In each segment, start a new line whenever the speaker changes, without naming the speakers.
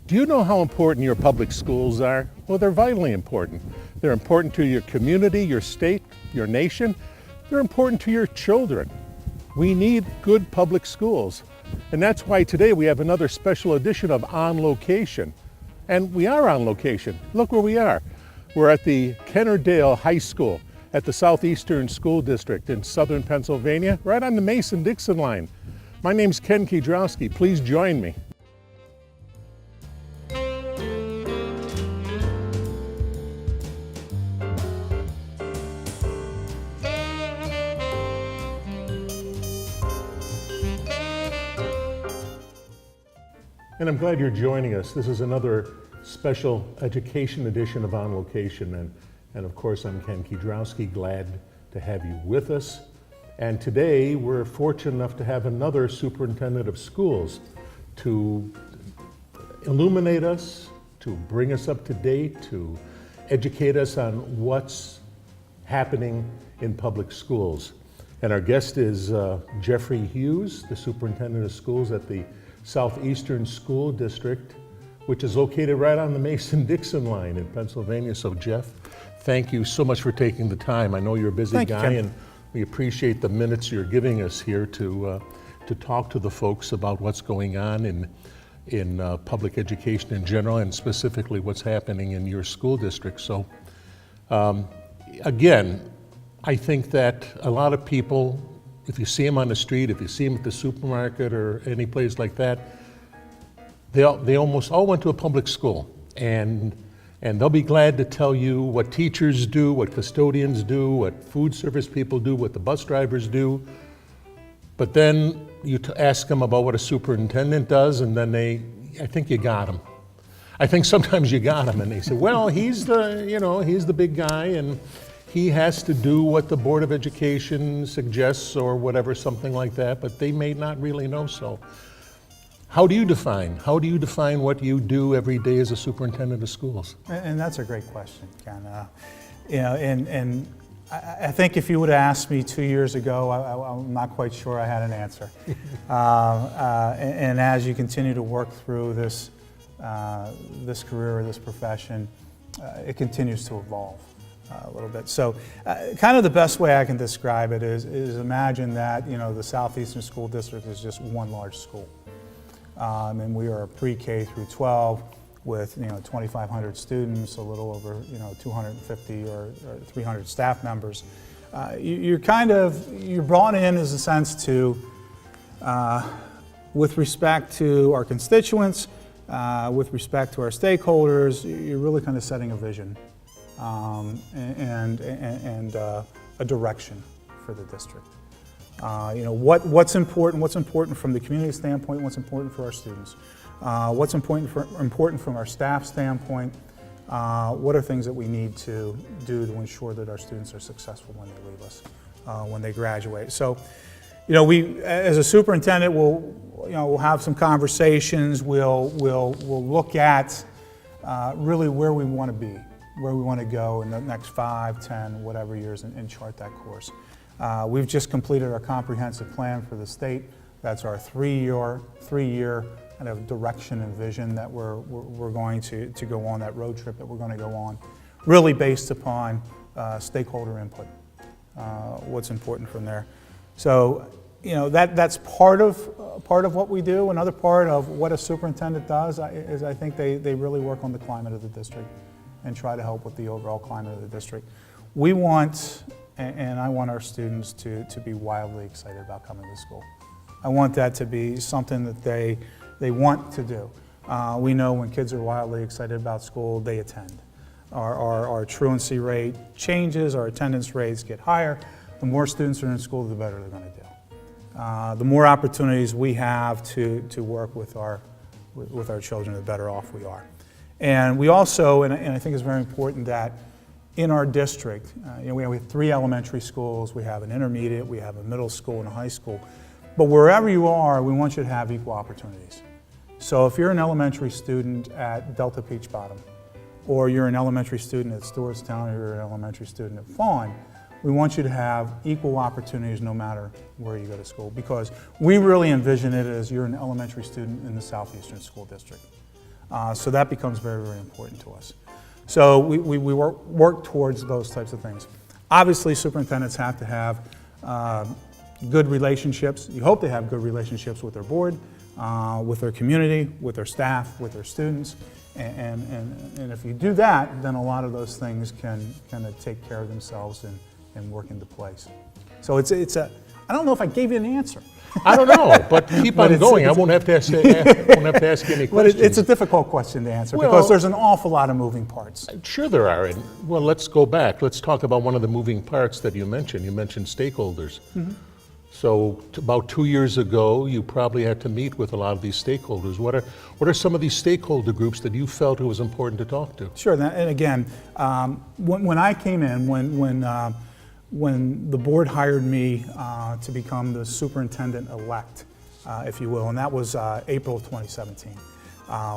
Do you know how important your public schools are? Well, they're vitally important. They're important to your community, your state, your nation. They're important to your children. We need good public schools. And that's why today we have another special edition of On Location. And we are on location. Look where we are. We're at the Kennard-Dale High School at the Southeastern School District in southern Pennsylvania, right on the Mason-Dixon line. My name's Ken Kiedrauski. Please join me. And I'm glad you're joining us. This is another special education edition of On Location. And of course, I'm Ken Kiedrauski, glad to have you with us. And today, we're fortunate enough to have another superintendent of schools to illuminate us, to bring us up to date, to educate us on what's happening in public schools. And our guest is Jeffrey Hughes, the superintendent of schools at the Southeastern School District, which is located right on the Mason-Dixon line in Pennsylvania. So Jeff, thank you so much for taking the time. I know you're a busy guy, and we appreciate the minutes you're giving us here to talk to the folks about what's going on in public education in general, and specifically what's happening in your school district. So again, I think that a lot of people, if you see them on the street, if you see them at the supermarket or any place like that, they almost all went to a public school, and they'll be glad to tell you what teachers do, what custodians do, what food service people do, what the bus drivers do. But then you ask them about what a superintendent does, and then I think you got them. I think sometimes you got them, and they say, well, he's the big guy, and he has to do what the Board of Education suggests or whatever, something like that, but they may not really know so. How do you define what you do every day as a superintendent of schools?
And that's a great question, Ken. And I think if you would have asked me 2 years ago, I'm not quite sure I had an answer. And as you continue to work through this career or this profession, it continues to evolve a little bit. So kind of the best way I can describe it is imagine that the Southeastern School District is just one large school. And we are pre-K through 12 with 2,500 students, a little over 250 or 300 staff members. You're brought in as a sense to, with respect to our constituents, with respect to our stakeholders, you're really kind of setting a vision and a direction for the district. What's important from the community standpoint, what's important for our students, what's important from our staff standpoint, what are things that we need to do to ensure that our students are successful when they leave us, when they graduate. So, we, as a superintendent, we'll have some conversations, we'll look at really where we want to be, where we want to go in the next 5, 10, whatever years, and chart that course. We've just completed our comprehensive plan for the state. That's our three-year kind of direction and vision that we're going to go on, that road trip that we're going to go on, really based upon stakeholder input, what's important from there. So, that's part of what we do. Another part of what a superintendent does is I think they really work on the climate of the district and try to help with the overall climate of the district. We want, and I want our students to be wildly excited about coming to school. I want that to be something that they want to do. We know when kids are wildly excited about school, they attend. Our truancy rate changes, our attendance rates get higher. The more students are in school, the better they're going to do. The more opportunities we have to work with our children, the better off we are. And we also, and I think it's very important that in our district, we have 3 elementary schools, we have an intermediate, we have a middle school and a high school. But wherever you are, we want you to have equal opportunities. So if you're an elementary student at Delta Peach Bottom, or you're an elementary student at Stewartstown, or you're an elementary student at Fawn, we want you to have equal opportunities no matter where you go to school, because we really envision it as you're an elementary student in the Southeastern School District. So that becomes very, very important to us. So we work towards those types of things. Obviously, superintendents have to have good relationships. You hope they have good relationships with their board, with their community, with their staff, with their students. And if you do that, then a lot of those things can kind of take care of themselves and work into place. So I don't know if I gave you an answer.
I don't know, but keep on going. I won't have to ask you any questions.
But it's a difficult question to answer because there's an awful lot of moving parts.
Sure there are. And, well, let's go back. Let's talk about one of the moving parts that you mentioned. You mentioned stakeholders. Mm-hmm. So about 2 years ago, you probably had to meet with a lot of these stakeholders. What are some of these stakeholder groups that you felt it was important to talk to?
Sure. And again, when I came in, when the board hired me to become the superintendent-elect, if you will, and that was April of 2017,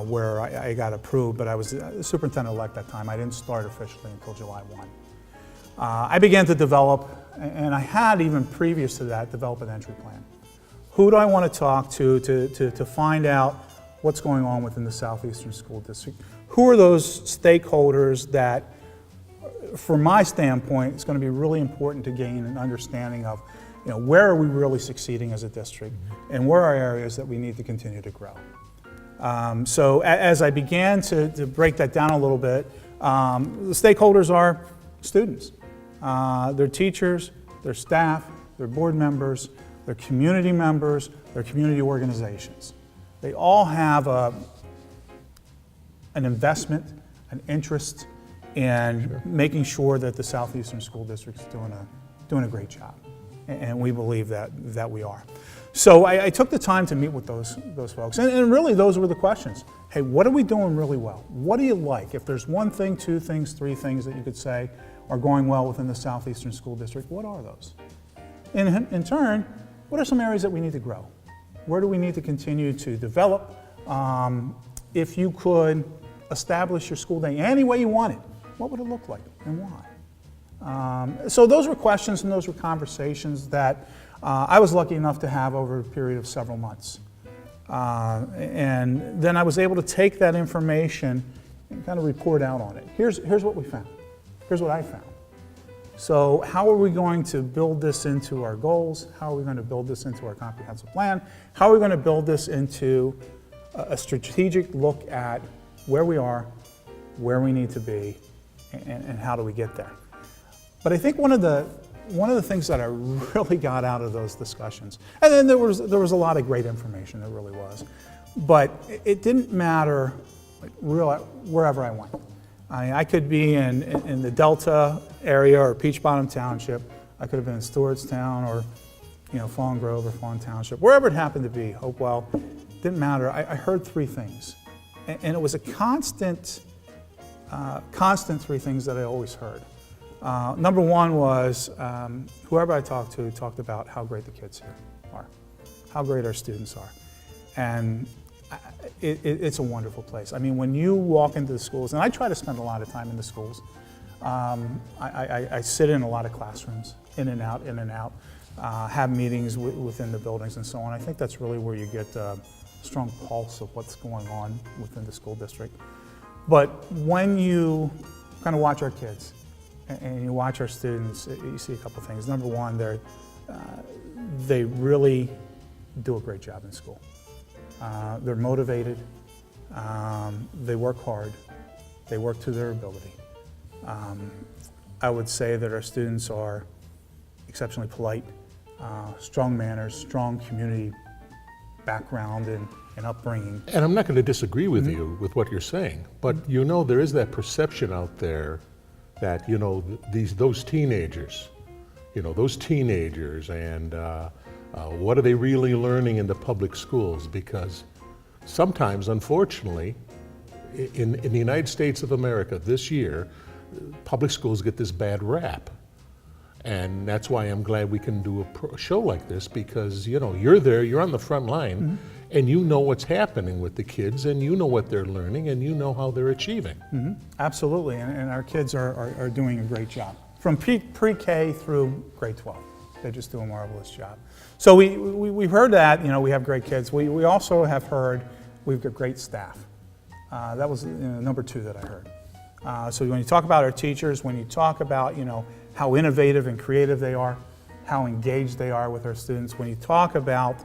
where I got approved, but I was the superintendent-elect that time. I didn't start officially until July 1. I began to develop, and I had even previous to that, develop an entry plan. Who do I want to talk to find out what's going on within the Southeastern School District? Who are those stakeholders that, from my standpoint, it's going to be really important to gain an understanding of, where are we really succeeding as a district, and where are areas that we need to continue to grow. So as I began to break that down a little bit, the stakeholders are students, their teachers, their staff, their board members, their community members, their community organizations. They all have an investment, an interest in making sure that the Southeastern School District is doing a great job, and we believe that we are. So I took the time to meet with those folks, and really those were the questions. Hey, what are we doing really well? What do you like? If there's one thing, two things, three things that you could say are going well within the Southeastern School District, what are those? In turn, what are some areas that we need to grow? Where do we need to continue to develop? If you could establish your school day any way you wanted, what would it look like and why? So those were questions and those were conversations that I was lucky enough to have over a period of several months. And then I was able to take that information and kind of report out on it. Here's what we found. Here's what I found. So how are we going to build this into our goals? How are we going to build this into our comprehensive plan? How are we going to build this into a strategic look at where we are, where we need to be, and how do we get there? But I think one of the things that I really got out of those discussions, and then there was a lot of great information, there really was, but it didn't matter wherever I went. I could be in the Delta area or Peach Bottom Township. I could have been in Stewartstown or Fawn Grove or Fawn Township, wherever it happened to be, Hopewell, didn't matter. I heard three things, and it was a constant three things that I always heard. Number one was whoever I talked to talked about how great the kids here are, how great our students are, and it's a wonderful place. I mean, when you walk into the schools, and I try to spend a lot of time in the schools, I sit in a lot of classrooms, in and out, have meetings within the buildings and so on. I think that's really where you get a strong pulse of what's going on within the school district. But when you kind of watch our kids and you watch our students, you see a couple things. Number one, they really do a great job in school. They're motivated, they work hard, they work to their ability. I would say that our students are exceptionally polite, strong manners, strong community background and upbringing.
And I'm not going to disagree with you with what you're saying, but there is that perception out there that those teenagers, and what are they really learning in the public schools? Because sometimes, unfortunately, in the United States of America this year, public schools get this bad rap. And that's why I'm glad we can do a show like this, because you're there, you're on the front line, and you know what's happening with the kids, and you know what they're learning, and you know how they're achieving.
Absolutely, and our kids are doing a great job. From pre-K through grade 12, they just do a marvelous job. So we've heard that, we have great kids. We also have heard we've got great staff. That was number 2 that I heard. So when you talk about our teachers, when you talk about how innovative and creative they are, how engaged they are with our students, when you talk about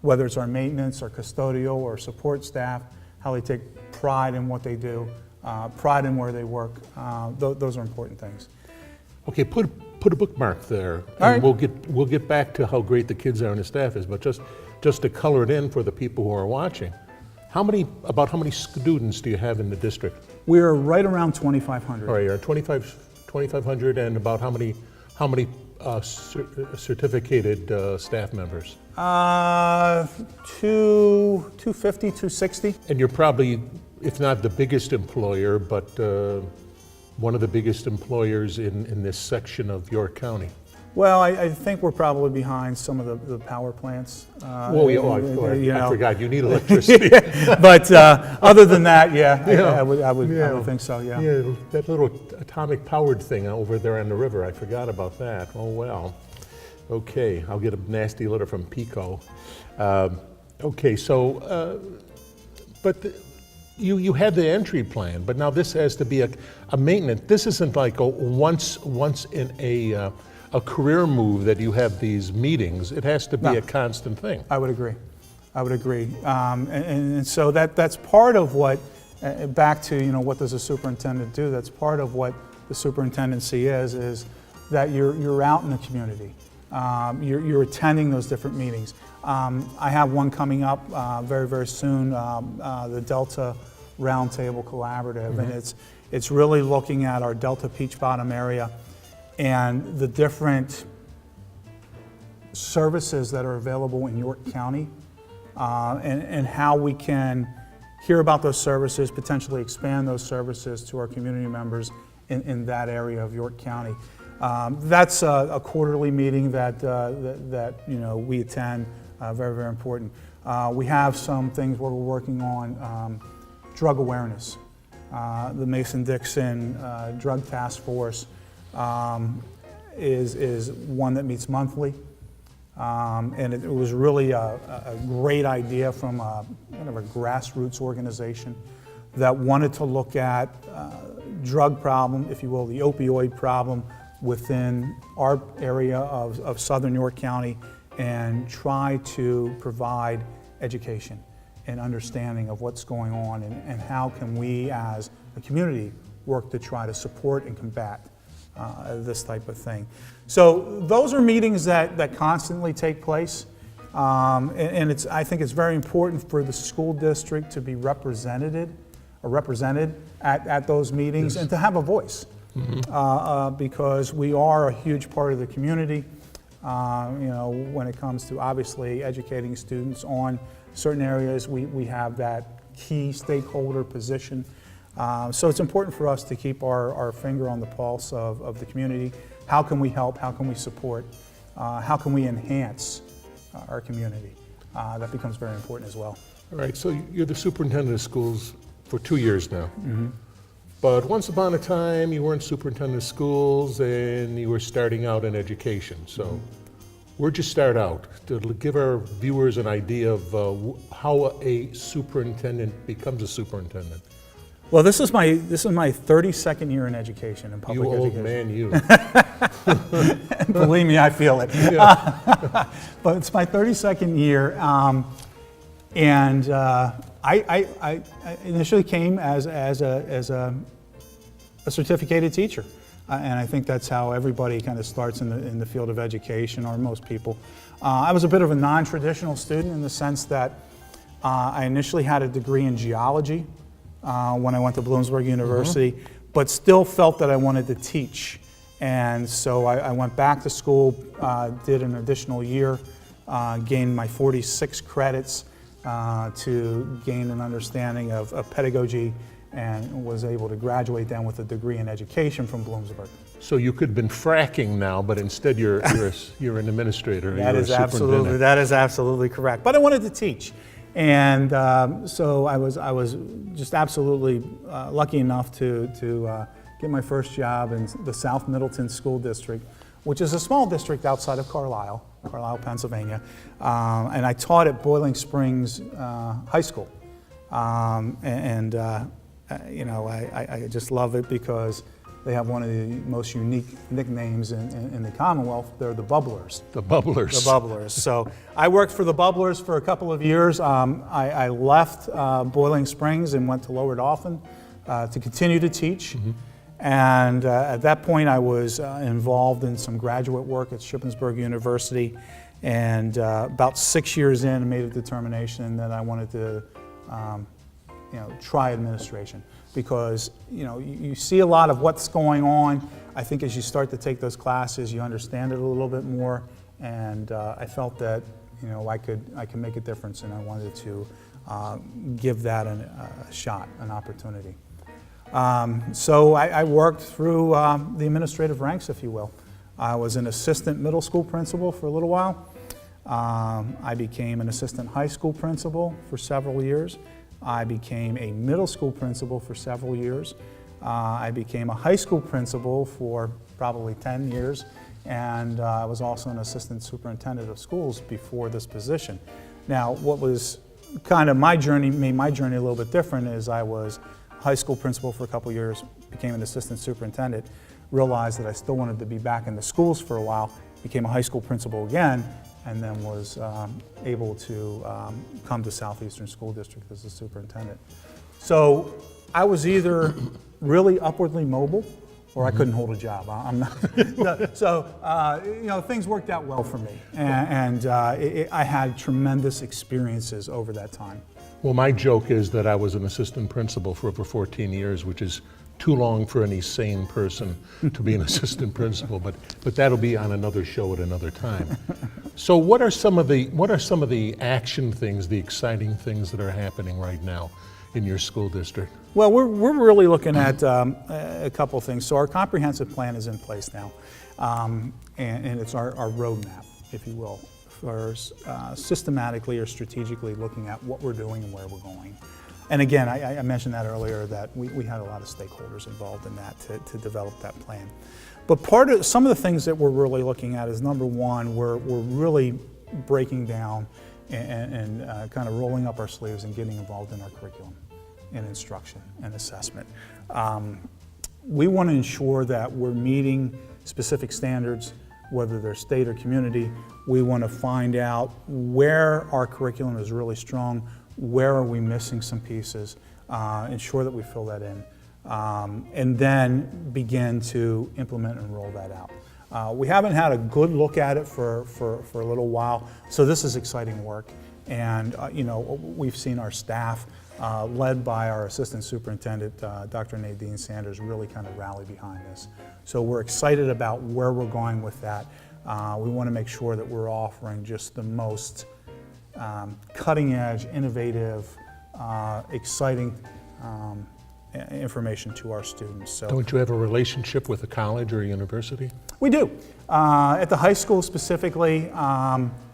whether it's our maintenance or custodial or support staff, how they take pride in what they do, pride in where they work, those are important things.
Okay, put a bookmark there, and
All right.
we'll get back to how great the kids are and the staff is, but just to color it in for the people who are watching. About how many students do you have in the district?
We're right around 2,500.
All right, you're at 2,500, and about how many certificated staff members?
250, 260.
And you're probably, if not the biggest employer, but one of the biggest employers in this section of York County.
Well, I think we're probably behind some of the power plants.
I forgot, you need electricity.
But other than that, I would think so, yeah.
Yeah, that little atomic powered thing over there on the river, I forgot about that. Oh, well. Okay, I'll get a nasty letter from Pico. Okay, so, you had the entry plan, but now this has to be a maintenance. This isn't like a once in a career move that you have these meetings. It has to be a constant thing.
I would agree. And so that's part of what, back to what does a superintendent do? That's part of what the superintendency is that you're out in the community. You're attending those different meetings. I have one coming up very, very soon, the Delta Roundtable Collaborative, and it's really looking at our Delta Peach Bottom area and the different services that are available in York County, and how we can hear about those services, potentially expand those services to our community members in that area of York County. That's a quarterly meeting that we attend, very, very important. We have some things where we're working on drug awareness. The Mason-Dixon Drug Task Force is one that meets monthly, and it was really a great idea from kind of a grassroots organization that wanted to look at drug problem, if you will, the opioid problem within our area of southern York County, and try to provide education and understanding of what's going on and how can we as a community work to try to support and combat this type of thing. So those are meetings that constantly take place, and I think it's very important for the school district to be represented at those meetings, and to have a voice, because we are a huge part of the community. When it comes to obviously educating students on certain areas, we have that key stakeholder position. So it's important for us to keep our finger on the pulse of the community. How can we help? How can we support? How can we enhance our community? That becomes very important as well.
All right, so you're the superintendent of schools for 2 years now. But once upon a time, you weren't superintendent of schools and you were starting out in education. So where'd you start out? To give our viewers an idea of how a superintendent becomes a superintendent.
Well, this is my 32nd year in education, in public education.
You old man, you.
Believe me, I feel it. But it's my 32nd year, and I initially came as a certificated teacher, and I think that's how everybody kind of starts in the field of education, or most people. I was a bit of a non-traditional student in the sense that I initially had a degree in geology when I went to Bloomsburg University, but still felt that I wanted to teach. And so I went back to school, did an additional year, gained my 46 credits to gain an understanding of pedagogy, and was able to graduate then with a degree in education from Bloomsburg.
So you could have been fracking now, but instead you're an administrator.
That is absolutely correct. But I wanted to teach. And so I was just absolutely lucky enough to get my first job in the South Middleton School District, which is a small district outside of Carlisle, Pennsylvania. And I taught at Boiling Springs High School. You know, I just love it because they have one of the most unique nicknames in the Commonwealth. They're the Bubblers.
The Bubblers.
The Bubblers. So I worked for the Bubblers for a couple of years. I left Boiling Springs and went to Lower Dauphin to continue to teach. And at that point, I was involved in some graduate work at Shippensburg University. And about 6 years in, I made a determination that I wanted to try administration, because you see a lot of what's going on. I think as you start to take those classes, you understand it a little bit more, and I felt that I could make a difference, and I wanted to give that a shot, an opportunity. So I worked through the administrative ranks, if you will. I was an assistant middle school principal for a little while. I became an assistant high school principal for several years. I became a middle school principal for several years. I became a high school principal for probably 10 years, and I was also an assistant superintendent of schools before this position. Now, what was kind of made my journey a little bit different is I was high school principal for a couple years, became an assistant superintendent, realized that I still wanted to be back in the schools for a while, became a high school principal again, and then was able to come to Southeastern School District as a superintendent. So I was either really upwardly mobile or I couldn't hold a job. I'm not. So things worked out well for me, and I had tremendous experiences over that time.
Well, my joke is that I was an assistant principal for over 14 years, which is too long for any sane person to be an assistant principal, but that'll be on another show at another time. So what are some of the action things, the exciting things that are happening right now in your school district?
Well, we're really looking at a couple of things. So our comprehensive plan is in place now, and it's our roadmap, if you will, for systematically or strategically looking at what we're doing and where we're going. And again, I mentioned that earlier, that we had a lot of stakeholders involved in that to develop that plan. But some of the things that we're really looking at is, number one, we're really breaking down and kind of rolling up our sleeves and getting involved in our curriculum and instruction and assessment. We want to ensure that we're meeting specific standards, whether they're state or community. We want to find out where our curriculum is really strong, where are we missing some pieces, ensure that we fill that in, and then begin to implement and roll that out. We haven't had a good look at it for a little while, so this is exciting work. And we've seen our staff, led by our assistant superintendent, Dr. Nadine Sanders, really kind of rally behind this. So we're excited about where we're going with that. We want to make sure that we're offering just the most cutting edge, innovative, exciting information to our students. So,
don't you have a relationship with a college or a university?
We do. At the high school specifically,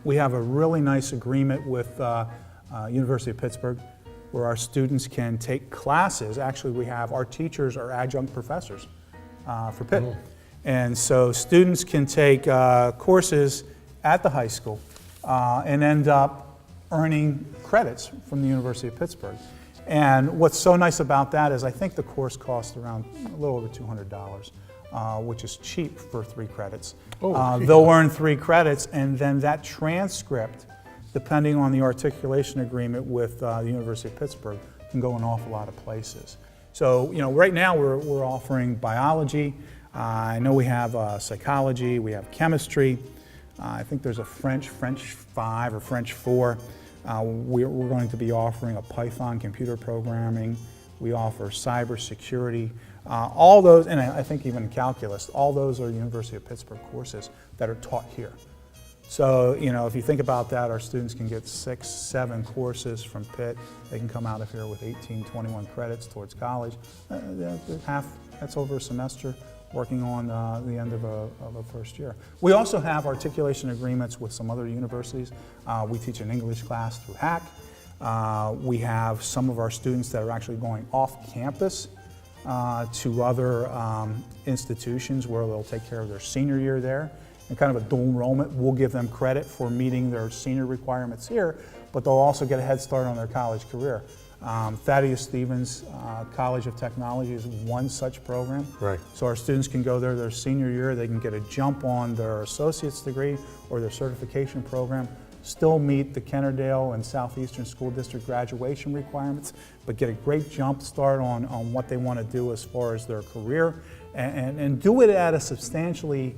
we have a really nice agreement with University of Pittsburgh, where our students can take classes. Actually, we have our teachers are adjunct professors for Pitt. Oh. And so students can take courses at the high school and end up earning credits from the University of Pittsburgh. And what's so nice about that is I think the course costs around a little over $200, which is cheap for 3 credits. Oh, they'll earn 3 credits, and then that transcript, depending on the articulation agreement with the University of Pittsburgh, can go an awful lot of places. So, right now we're offering biology. I know we have psychology, we have chemistry. I think there's a French 5 or French 4. We're going to be offering a Python computer programming. We offer cybersecurity. All those, and I think even calculus, all those are University of Pittsburgh courses that are taught here. So, if you think about that, our students can get 6, 7 courses from Pitt. They can come out of here with 18, 21 credits towards college. That's over a semester, working on the end of a first year. We also have articulation agreements with some other universities. We teach an English class through HAC. We have some of our students that are actually going off campus to other institutions where they'll take care of their senior year there. And kind of a dual enrollment. We'll give them credit for meeting their senior requirements here, but they'll also get a head start on their college career. Thaddeus Stevens College of Technology is one such program.
Right.
So our students can go there their senior year, they can get a jump on their associate's degree or their certification program, still meet the Kennard-Dale and Southeastern School District graduation requirements, but get a great jump start on what they want to do as far as their career, and do it at a substantially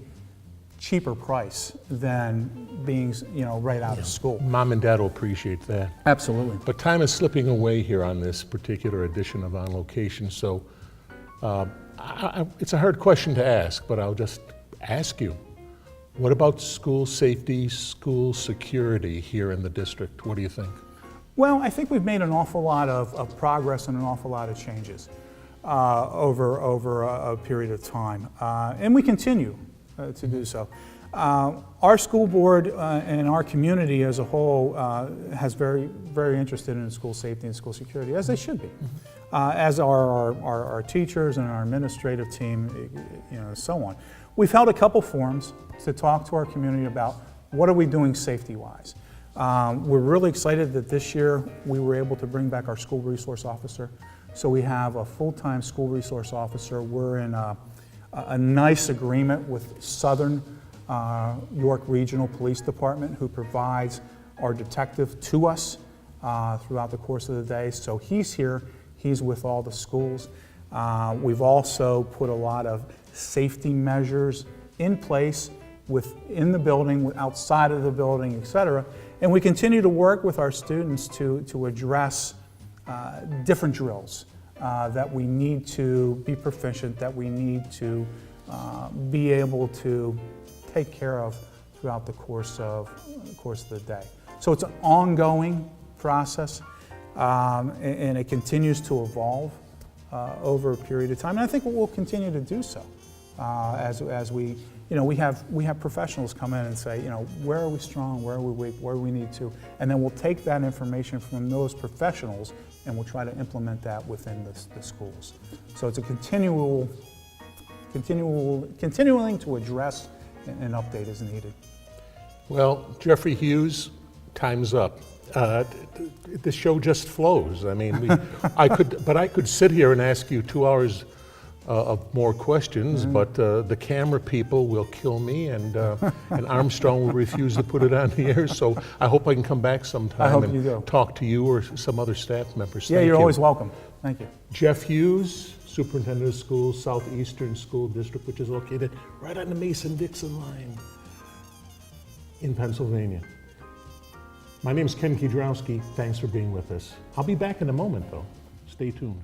cheaper price than being, right out of school.
Mom and Dad will appreciate that.
Absolutely.
But time is slipping away here on this particular edition of On Location, so it's a hard question to ask, but I'll just ask you. What about school safety, school security here in the district? What do you think?
Well, I think we've made an awful lot of progress and an awful lot of changes over a period of time, and we continue to do so. Our school board and our community as a whole has very interested in school safety and school security, as they should be, as are our teachers and our administrative team, so on. We've held a couple forums to talk to our community about what are we doing safety-wise. We're really excited that this year we were able to bring back our school resource officer. So we have a full-time school resource officer. We're in a nice agreement with Southern York Regional Police Department, who provides our detective to us throughout the course of the day. So he's here, he's with all the schools. We've also put a lot of safety measures in place within the building, outside of the building, et cetera. And we continue to work with our students to address different drills that we need to be proficient, that we need to be able to take care of throughout the course of the day. So it's an ongoing process, and it continues to evolve over a period of time. And I think we'll continue to do so as we, we have professionals come in and say, where are we strong, where are we weak, where do we need to, and then we'll take that information from those professionals and we'll try to implement that within the schools. So it's a continuing to address and update as needed.
Well, Jeffrey Hughes, time's up. The show just flows. I mean, I could sit here and ask you 2 hours of more questions, but the camera people will kill me, and Armstrong will refuse to put it on the air. So I hope I can come back sometime and talk to you or some other staff members.
Yeah, you're always welcome. Thank you.
Jeff Hughes, Superintendent of Schools, Southeastern School District, which is located right on the Mason-Dixon line in Pennsylvania. My name is Ken Kidrowski. Thanks for being with us. I'll be back in a moment, though. Stay tuned.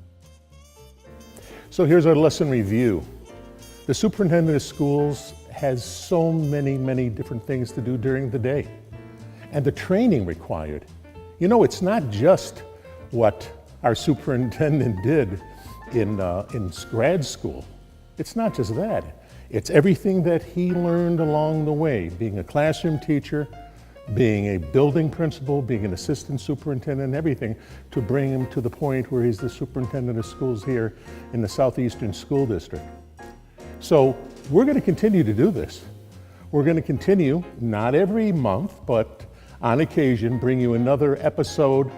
So here's our lesson review. The Superintendent of Schools has so many different things to do during the day, and the training required. It's not just what our superintendent did in grad school. It's not just that. It's everything that he learned along the way, being a classroom teacher, being a building principal, being an assistant superintendent, everything, to bring him to the point where he's the superintendent of schools here in the Southeastern School District. So we're going to continue to do this. We're going to continue, not every month, but on occasion, bring you another episode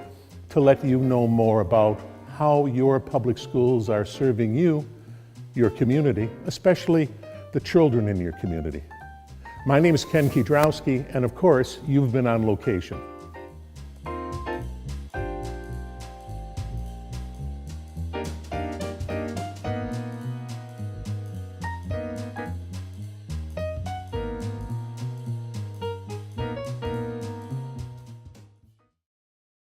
to let you know more about how your public schools are serving you, your community, especially the children in your community. My name is Ken Kidrowski, and of course, you've been on location.